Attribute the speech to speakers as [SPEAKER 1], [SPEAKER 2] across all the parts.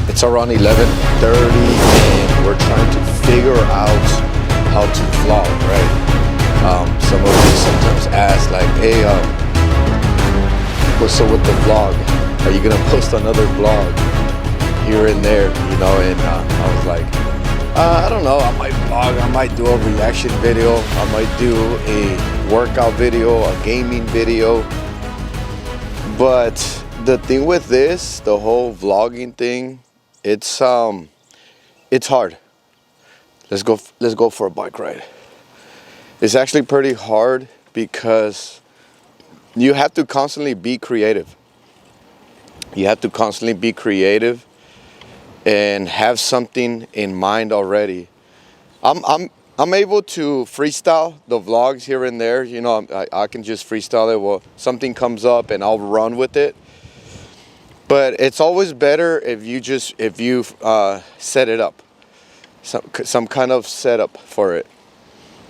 [SPEAKER 1] It's around 11:30 and we're trying to figure out how to vlog, right? Some of you sometimes ask like, hey, what's up with the vlog? Are you gonna post another vlog here and there, you know? And I was like, I don't know, I might vlog, I might do a reaction video, I might do a workout video, a gaming video. But the thing with this, the whole vlogging thing, it's hard. Let's go for a bike ride. It's actually pretty hard because you have to constantly be creative. You have to constantly be creative and have something in mind already. I'm able to freestyle the vlogs here and there. You know, I can just freestyle it. Well, something comes up and I'll run with it. But it's always better if you set it up, some kind of setup for it,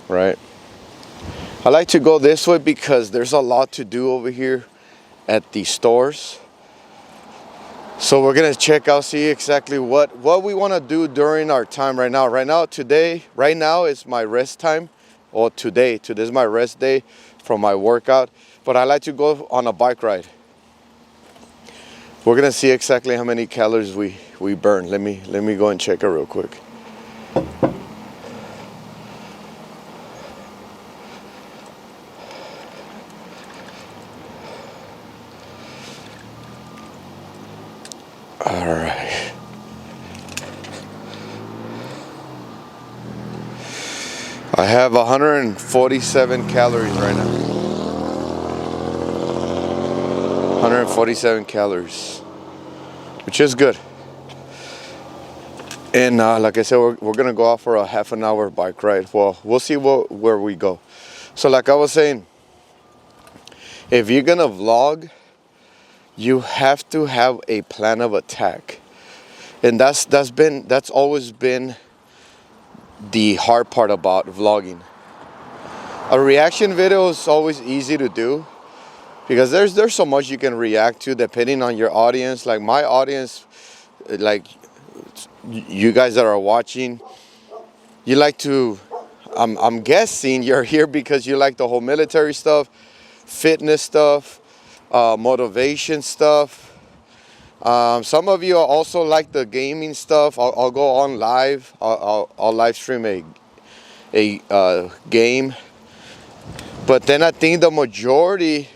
[SPEAKER 1] right? I like to go this way because there's a lot to do over here at the stores. So we're gonna check out, see exactly what we want to do during our time right now. Right now is my rest time, or today's my rest day from my workout. But I like to go on a bike ride. We're gonna see exactly how many calories we burn. Let me go and check it real quick. All right. I have 147 calories right now. 147 calories, which is good. And like I said, we're gonna go out for a half an hour bike ride. Well, we'll see where we go. So like I was saying, if you're gonna vlog, you have to have a plan of attack. And that's always been the hard part about vlogging. A reaction video is always easy to do because there's so much you can react to depending on your audience. Like my audience, like you guys that are watching, you like to, I'm guessing you're here because you like the whole military stuff, fitness stuff, motivation stuff. Some of you also like the gaming stuff. I'll go on live. I'll live stream a game. But then I think the majority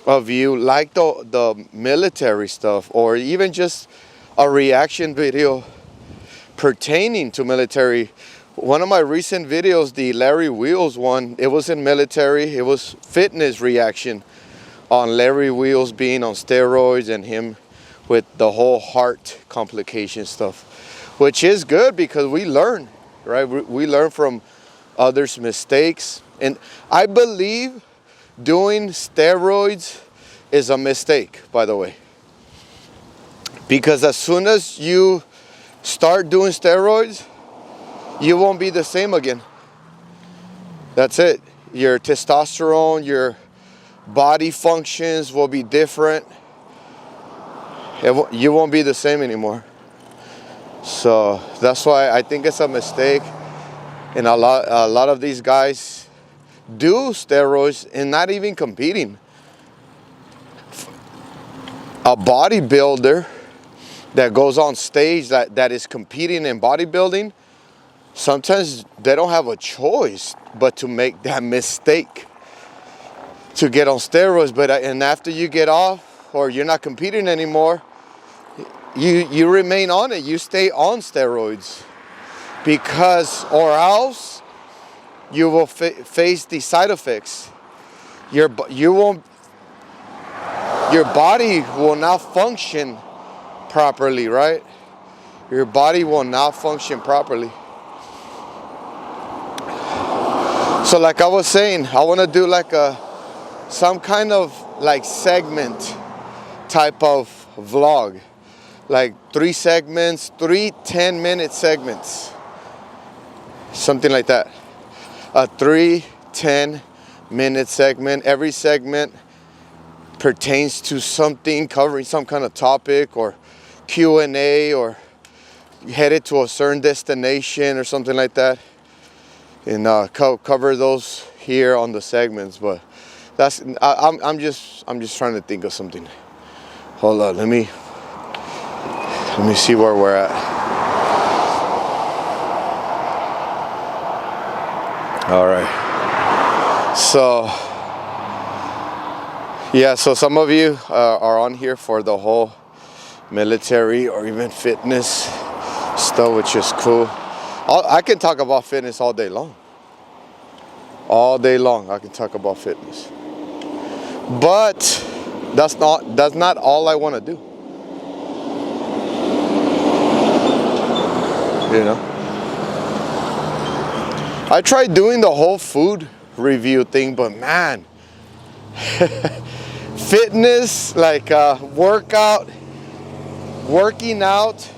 [SPEAKER 1] of you like the military stuff, or even just a reaction video pertaining to military. One of my recent videos, the 𝐁𝐨 one, it was in military. It was fitness reaction on 𝐁𝐨 being on steroids and him with the whole heart complication stuff, which is good because we learn, right? We learn from others' mistakes. And I believe doing steroids is a mistake, by the way, because as soon as you start doing steroids, you won't be the same again. That's it. Your testosterone, your body functions will be different. You won't be the same anymore. So that's why I think it's a mistake. And a lot of these guys do steroids and not even competing. A bodybuilder that goes on stage that is competing in bodybuilding, sometimes they don't have a choice but to make that mistake to get on steroids. And after you get off or you're not competing anymore, you remain on it. You stay on steroids or else you will face the side effects. Your body will not function properly, right? Your body will not function properly. So like I was saying, I want to do like some kind of like segment type of vlog, like 3 segments, 3 10-minute segments, something like that. A 3 10-minute segment. Every segment pertains to something, covering some kind of topic or Q&A or headed to a certain destination or something like that, and cover those here on the segments. But that's I'm just trying to think of something. Hold on, let me see where we're at. All right, so yeah, so some of you are on here for the whole military or even fitness stuff, which is cool. I can talk about fitness all day long. All day long I can talk about fitness. But that's not all I want to do. You know? I tried doing the whole food review thing, but man, fitness, like working out,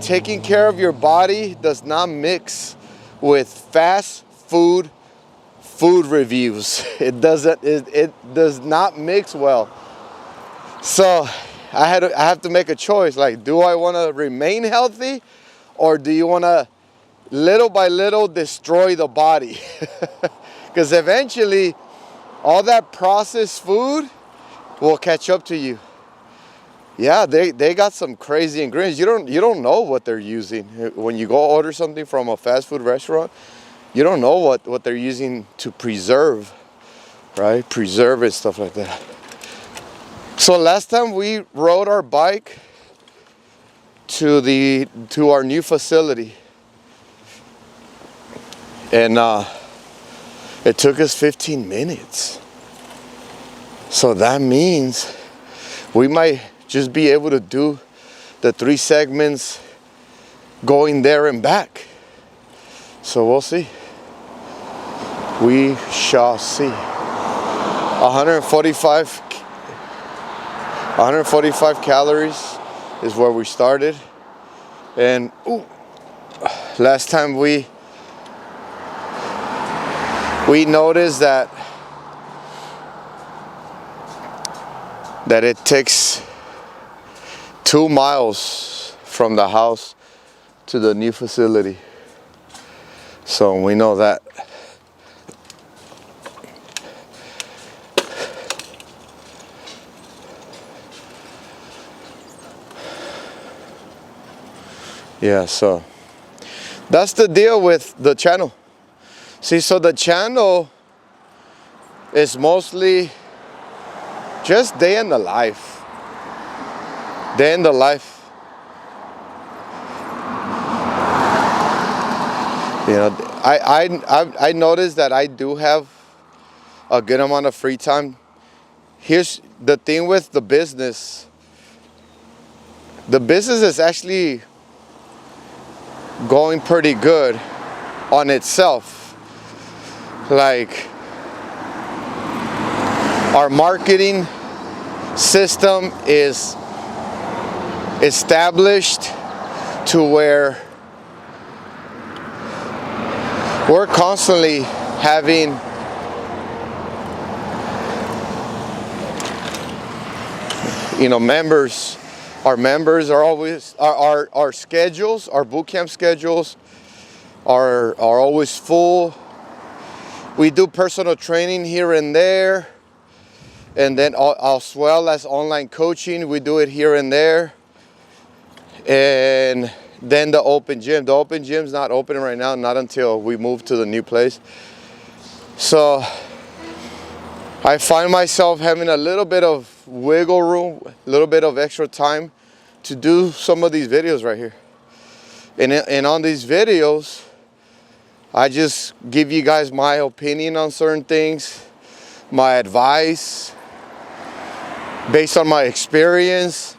[SPEAKER 1] taking care of your body does not mix with fast food reviews. It does not mix well. So I have to make a choice. Like, do I want to remain healthy, or do you want to little by little destroy the body? Because eventually all that processed food will catch up to you. Yeah, they got some crazy ingredients. You don't know what they're using. When you go order something from a fast food restaurant, you don't know what they're using to preserve, right? Preserve and stuff like that. So last time we rode our bike to our new facility, and it took us 15 minutes. So that means we might just be able to do the 3 segments going there and back. So we'll see. We shall see. 145 calories is where we started. And last time we noticed that it takes 2 miles from the house to the new facility. So we know that. Yeah, so that's the deal with the channel. See, so the channel is mostly just day in the life. Day in the life. You know, I noticed that I do have a good amount of free time. Here's the thing with the business. The business is actually going pretty good on itself. Like, our marketing system is established to where we're constantly having members. Our members are always, our schedules, our boot camp schedules are always full. We do personal training here and there, and then as well as online coaching, we do it here and there. And then the open gym. The open gym's not open right now, not until we move to the new place. So I find myself having a little bit of wiggle room, a little bit of extra time to do some of these videos right here. And on these videos, I just give you guys my opinion on certain things, my advice, based on my experience.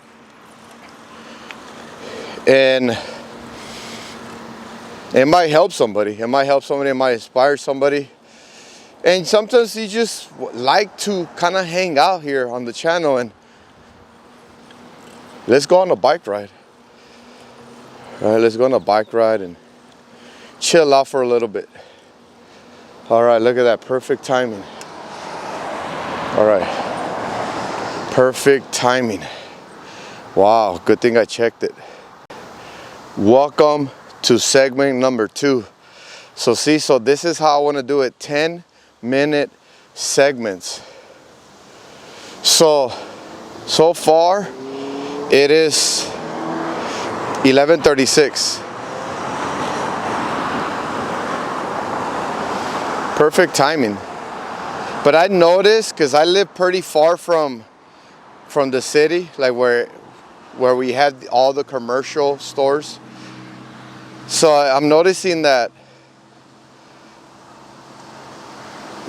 [SPEAKER 1] And it might help somebody. It might help somebody. It might inspire somebody. And sometimes you just like to kind of hang out here on the channel and let's go on a bike ride. All right, let's go on a bike ride and chill out for a little bit. All right, look at that, perfect timing. All right, perfect timing. Wow, good thing I checked it. Welcome to segment number 2. So see, so this is how I want to do it, 10-minute segments. So far it is 11:36. Perfect timing. But I noticed, because I live pretty far from the city, like where we have all the commercial stores. So I'm noticing that,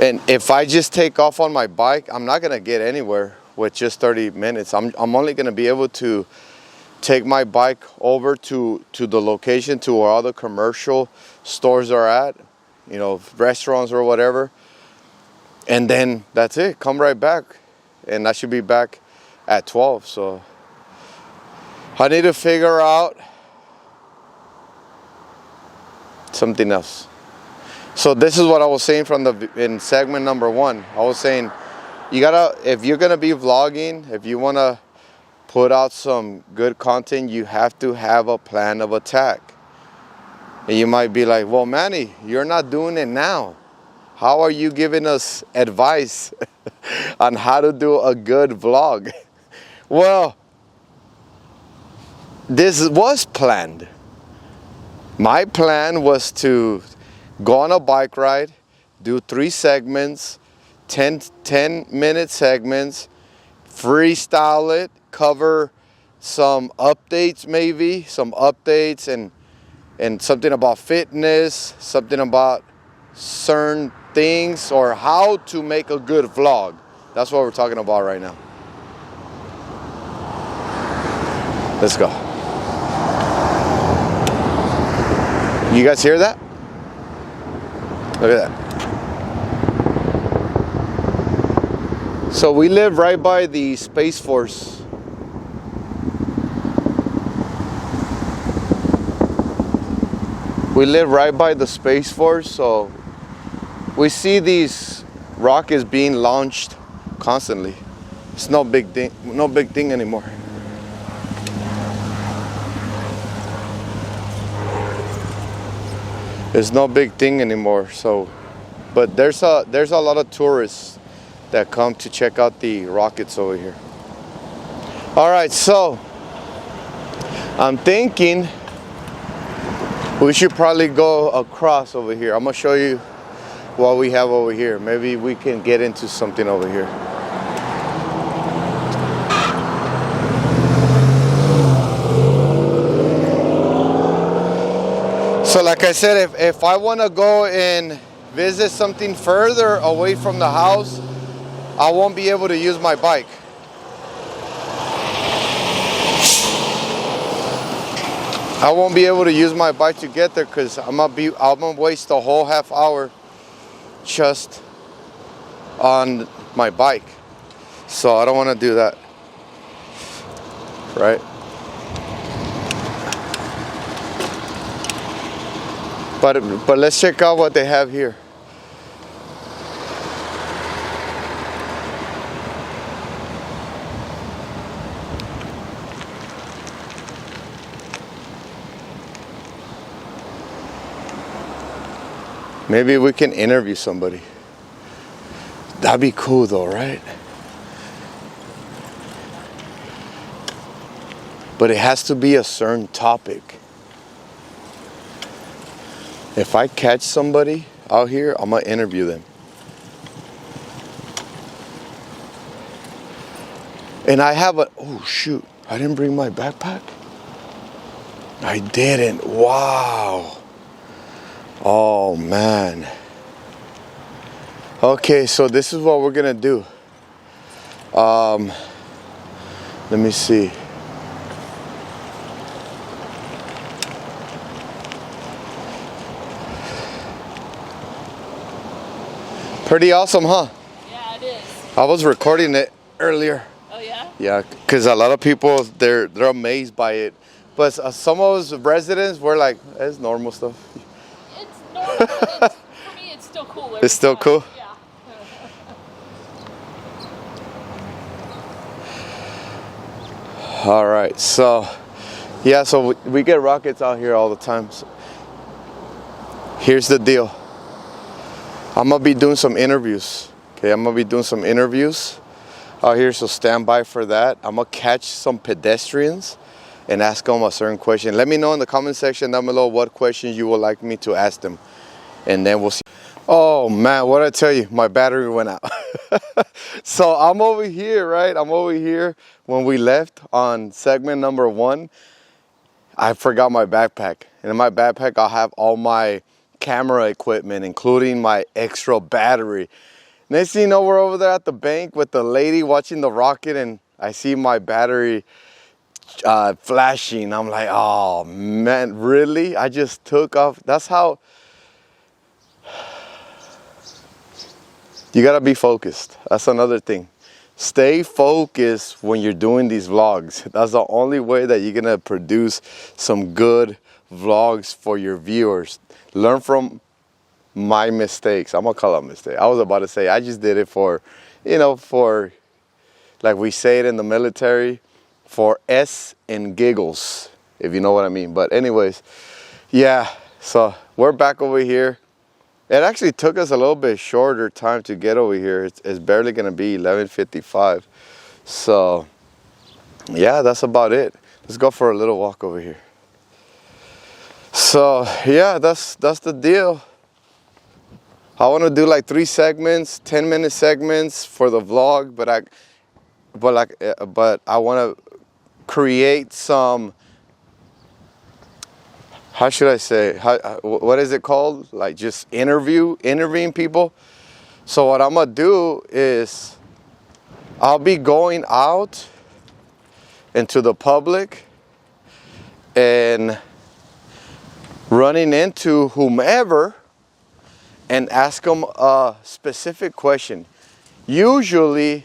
[SPEAKER 1] and if I just take off on my bike, I'm not gonna get anywhere with just 30 minutes. I'm only gonna be able to take my bike over to the location to where all the commercial stores are at, you know, restaurants or whatever. And then that's it, come right back. And I should be back at 12. So I need to figure out something else. So this is what I was saying in segment number 1. I was saying, if you're gonna be vlogging, if you wanna put out some good content, you have to have a plan of attack. And you might be like, well, Manny, you're not doing it now. How are you giving us advice on how to do a good vlog? Well, this was planned. My plan was to go on a bike ride, do 3 segments, 10-minute segments, freestyle it, cover some updates, maybe some updates and something about fitness, something about certain things, or how to make a good vlog. That's what we're talking about right now. Let's go. You guys hear that? Look at that. So we live right by the Space Force. We live right by the Space Force, so we see these rockets being launched constantly. It's no big thing anymore. It's no big thing anymore. So, but there's a lot of tourists that come to check out the rockets over here. All right, so I'm thinking we should probably go across over here. I'm gonna show you what we have over here. Maybe we can get into something over here. So like I said, if I want to go and visit something further away from the house, I won't be able to use my bike. I won't be able to use my bike to get there because I'm gonna waste a whole half hour just on my bike. So I don't want to do that, right? But let's check out what they have here. Maybe we can interview somebody. That'd be cool though, right? But it has to be a certain topic. If I catch somebody out here, I'm gonna interview them. And I have oh shoot, I didn't bring my backpack. I didn't, wow. Oh man. Okay, so this is what we're gonna do. Let me see. Pretty awesome, huh?
[SPEAKER 2] Yeah, it is.
[SPEAKER 1] I was recording it earlier.
[SPEAKER 2] Oh yeah?
[SPEAKER 1] Yeah, because a lot of people, they're amazed by it. But some of us residents were like, it's normal stuff.
[SPEAKER 2] It's normal. For me, it's still cool.
[SPEAKER 1] It's still cool?
[SPEAKER 2] Yeah.
[SPEAKER 1] All right, so yeah, so we get rockets out here all the time. So here's the deal. I'm gonna be doing some interviews. Okay, I'm gonna be doing some interviews out here, so stand by for that. I'm gonna catch some pedestrians and ask them a certain question. Let me know in the comment section down below what questions you would like me to ask them, and then we'll see. Oh man, what I tell you, my battery went out. So I'm over here, right? I'm over here. When we left on segment number 1, I forgot my backpack. And in my backpack, I'll have all my camera equipment, including my extra battery. Next thing you know, we're over there at the bank with the lady watching the rocket, and I see my battery flashing. I'm like, oh man, really? I just took off. That's how you gotta be focused. That's another thing. Stay focused when you're doing these vlogs. That's the only way that you're gonna produce some good vlogs for your viewers. Learn from my mistakes. I'm gonna call it a mistake. I was about to say I just did it for, you know, for, like we say it in the military, for S and giggles, if you know what I mean. But anyways, yeah, so we're back over here. It actually took us a little bit shorter time to get over here. It's barely gonna be 11:55. So yeah, that's about it. Let's go for a little walk over here. So yeah, that's the deal. I want to do like 3 segments, 10-minute segments for the vlog, but I want to create some, how should I say, what is it called? Like just interviewing people. So what I'm gonna do is I'll be going out into the public and running into whomever and ask them a specific question, usually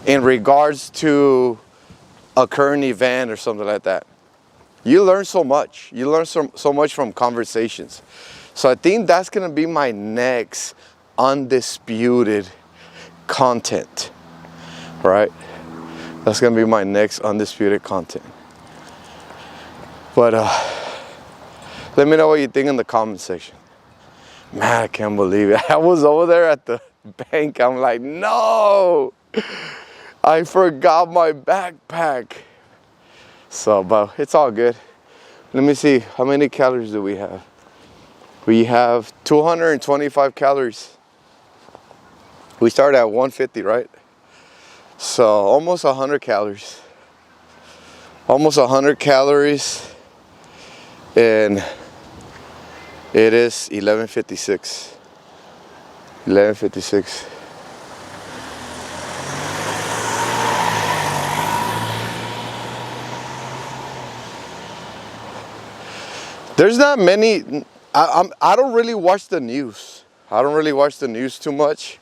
[SPEAKER 1] in regards to a current event or something like that. You learn so much. You learn so much from conversations. So I think that's gonna be my next undisputed content, right? That's gonna be my next undisputed content. But let me know what you think in the comment section. Man, I can't believe it. I was over there at the bank. I'm like, no, I forgot my backpack. So, but it's all good. Let me see, how many calories do we have? We have 225 calories. We started at 150, right? So almost 100 calories. Almost 100 calories. And it is 11:56. 11:56. There's not many. I don't really watch the news. I don't really watch the news too much.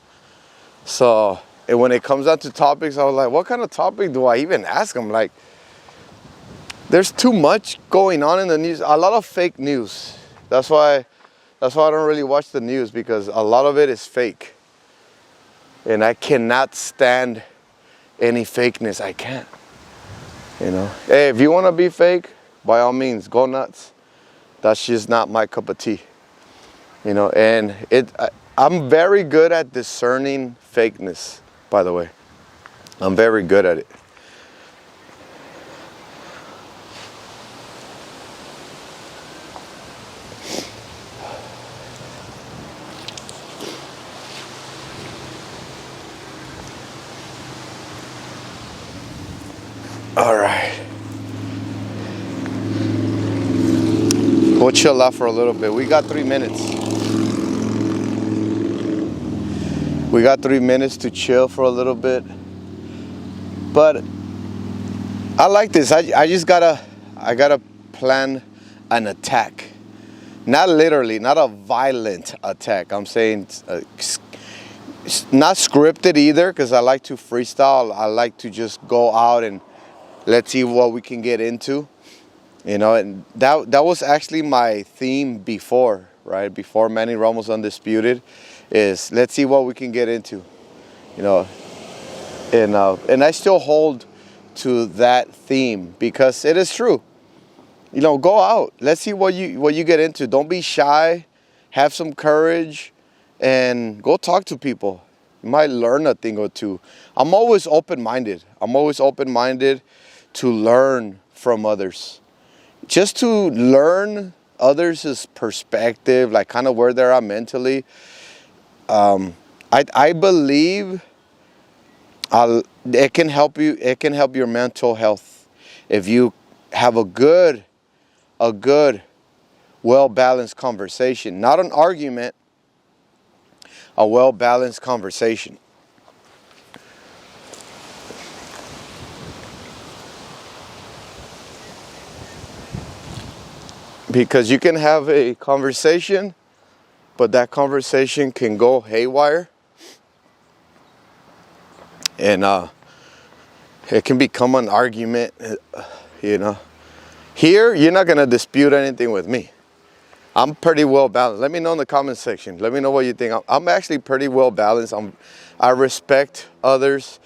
[SPEAKER 1] So, and when it comes out to topics, I was like, what kind of topic do I even ask them? Like, there's too much going on in the news. A lot of fake news. That's why I don't really watch the news, because a lot of it is fake. And I cannot stand any fakeness. I can't. You know. Hey, if you want to be fake, by all means, go nuts. That's just not my cup of tea. You know, and I'm very good at discerning fakeness, by the way. I'm very good at it. All right. We'll chill out for a little bit. We got 3 minutes. We got 3 minutes to chill for a little bit. But I like this. I gotta plan an attack. Not literally, not a violent attack. I'm saying not scripted either, because I like to freestyle. I like to just go out and let's see what we can get into. You know, and that was actually my theme before, right? Before Manny Ramos Undisputed, is let's see what we can get into, you know. And I still hold into that theme because it is true. You know, go out. Let's see what you get into. Don't be shy. Have some courage and go talk to people. You might learn a thing or two. I'm always open-minded. I'm always open-minded to learn from others. Just to learn others' perspective, like kind of where they're at mentally. I believe it can help you. It can help your mental health if you have a good, well-balanced conversation. Not an argument, a well-balanced conversation. Because you can have a conversation, but that conversation can go haywire. And it can become an argument, you know. Here, you're not going to dispute anything with me. I'm pretty well balanced. Let me know in the comment section. Let me know what you think. I'm actually pretty well balanced. I respect others.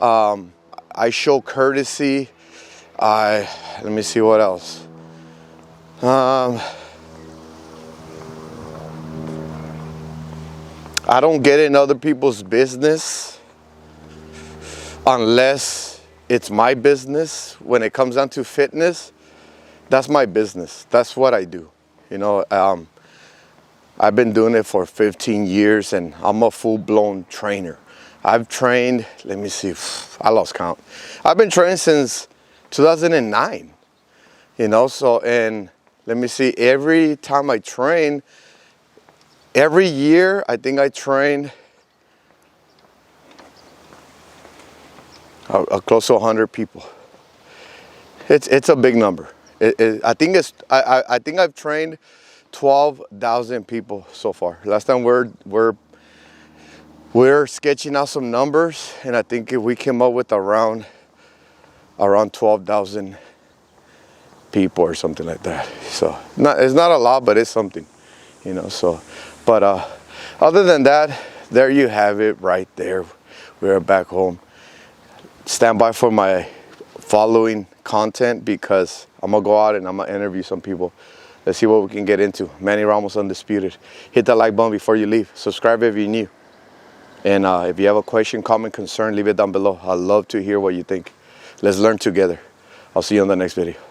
[SPEAKER 1] I show courtesy. Let me see what else. I don't get in other people's business unless it's my business. When it comes down to fitness, that's my business. That's what I do. You know, I've been doing it for 15 years and I'm a full-blown trainer. I've trained, let me see, I lost count. I've been training since 2009, you know, so, and let me see, every time I train, every year, I think I trained close to 100 people. It's a big number. I think I've trained 12,000 people so far. Last time we're sketching out some numbers, and I think we came up with around 12,000 people or something like that. So it's not a lot, but it's something, you know. So, but other than that, there you have it right there. We're back home. Stand by for my following content because I'm gonna go out and I'm gonna interview some people. Let's see what we can get into. Manny Ramos Undisputed. Hit that like button before you leave. Subscribe if you're new. And if you have a question, comment, concern, leave it down below. I'd love to hear what you think. Let's learn together. I'll see you on the next video.